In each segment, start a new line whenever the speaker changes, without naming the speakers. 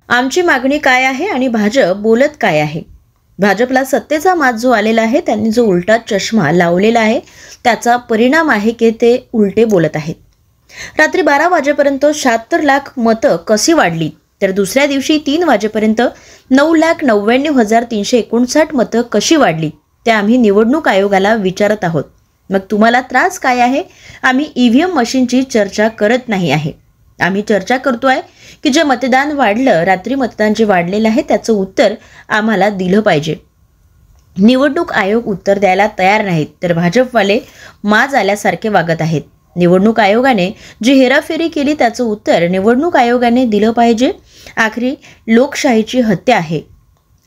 आमची मागणी काय आहे आणि भाजप बोलत काय आहे? भाजपला सत्तेचा माज जो आलेला आहे, त्यांनी जो उलटा चष्मा लावलेला आहे त्याचा परिणाम आहे की ते उलटे बोलत आहेत. रात्री 12 वाजेपर्यंत 76 लाख मतं कशी वाढली, तर दुसऱ्या दिवशी 3 वाजेपर्यंत 9,99,359 मतं कशी वाढली ते आम्ही निवडणूक आयोगाला विचारत आहोत. मग तुम्हाला त्रास काय आहे? आम्ही ईव्हीएम मशीनची चर्चा करत नाही आहे. आम्ही चर्चा करतोय की जे मतदान वाढलं, रात्री मतदान जे वाढलेलं आहे त्याचं उत्तर आम्हाला दिलं पाहिजे. निवडणूक आयोग उत्तर द्यायला तयार नाहीत, तर भाजपवाले माज आल्यासारखे वागत आहेत. निवडणूक आयोगाने जी हेराफेरी केली त्याचं उत्तर निवडणूक आयोगाने दिलं पाहिजे. आखरी लोकशाहीची हत्या आहे.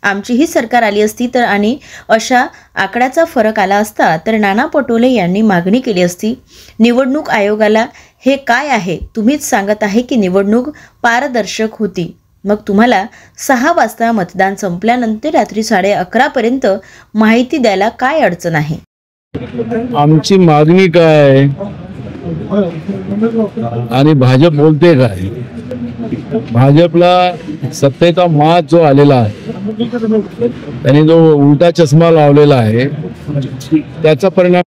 आमची ही सरकार आली असती तर आणि अशा आकड्याचा फरक आला असता तर नाना पटोले यांनी मागणी केली असती निवडणूक आयोगाला, हे काय आहे? तुम्हीच सांगत आहे की निवडणूक पारदर्शक होती. मग तुम्हाला 6 वाजता मतदान संपल्यानंतर रात्री 11:30 पर्यंत माहिती द्यायला काय अडचण आहे?
आमची मागणी काय आणि भाजप बोलते काय? भाजपला सत्तेचा माज जो आलेला आहे, त्यांनी जो उलटा चष्मा लावलेला आहे त्याचा परिणाम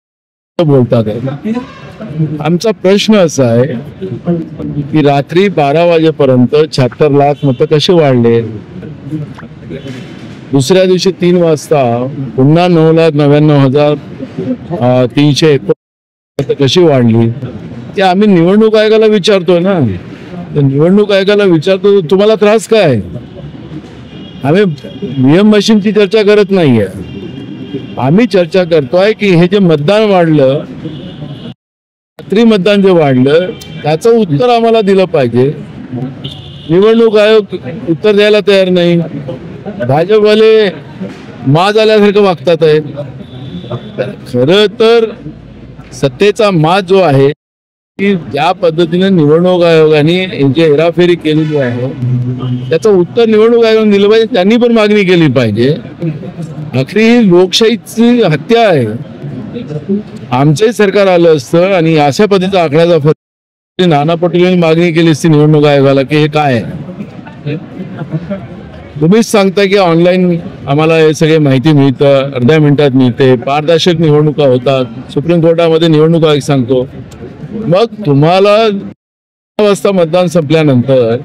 बोलतात आहे. आमचा प्रश्न असा आहे की रात्री 12 वाजेपर्यंत 76 लाख मतं कसे वाढले, दुसऱ्या दिवशी 3 वाजता पुन्हा 9,99,300 मतं कशी वाढली, ते आम्ही निवडणूक आयोगाला विचारतोय ना. निवडणूक आयोगाला विचारतो तुम्हाला त्रास काय? आम्ही ईव्हीएम मशीनची चर्चा करत नाहीये. आम्ही चर्चा करतोय की हे जे मतदान वाढलं, रात्री मतदान जे वाढलं त्याचं उत्तर आम्हाला दिलं पाहिजे. निवडणूक आयोग उत्तर द्यायला तयार नाही. भाजपवाले माज आल्यासारखं वागतात आहे. खरं तर सत्तेचा माज जो आहे की ज्या पद्धतीने निवडणूक आयोगाने जे हेराफेरी केलेली आहे त्याचं उत्तर निवडणूक आयोगाने दिलं पाहिजे. त्यांनी पण मागणी केली पाहिजे. आखरी लोकशाहीची हत्या आहे. आमचंही सरकार आलं असतं आणि अशा पद्धतीचा आकड्याचा फरक नाना पटोलेंनी मागणी केली असती निवडणूक आयोगाला की हे काय आहे. तुम्हीच सांगता की ऑनलाईन आम्हाला हे सगळे माहिती मिळतं, अर्ध्या मिनिटात मिळते, पारदर्शक निवडणुका होतात, सुप्रीम कोर्टामध्ये निवडणूक आयोग सांगतो. मग तुम्हाला 6 वाजता मतदान संपल्यानंतर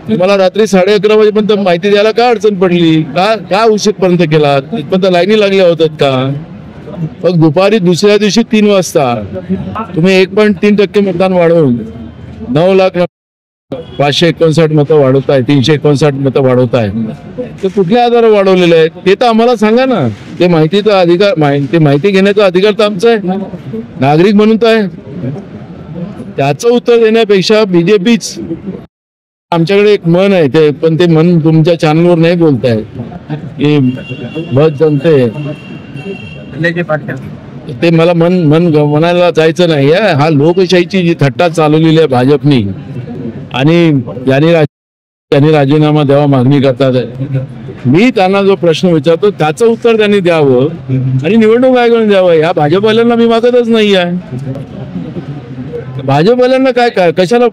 तुम्हाला रात्री 11:30 वाजेपर्यंत माहिती द्यायला काय अडचण पडली? का उशीरपर्यंत केला? तिथपर्यंत लाईनी लागल्या होतात का? मग दुपारी दुसऱ्या दिवशी 3 वाजता तुम्ही 1.3% मतदान वाढवून 9,05,59 मतं वाढवताय, 359 मतं वाढवताय. तर कुठल्या आधारावर वाढवलेलं आहे ते तर आम्हाला सांगा ना. ते माहितीचा अधिकार, ते माहिती घेण्याचा अधिकार तर आमचा आहे, नागरिक म्हणून तर आहे. त्याचं उत्तर देण्यापेक्षा बीजेपीच, आमच्याकडे एक मन आहे ते, पण ते मन तुमच्या चॅनलवर नाही बोलताय की बस जमते ते. मला मनाला जायचं नाही. हा लोकशाहीची जी थट्टा चालवलेली आहे भाजपनी आणि यांनी राजीनामा द्यावा मागणी करतात. मी त्यांना जो प्रश्न विचारतो त्याचं उत्तर त्यांनी द्यावं आणि निवडणूक आयोगाने द्यावं. या भाजपवाल्यांना मी मागतच नाही आहे. भाजपवाल्यांना काय कशाला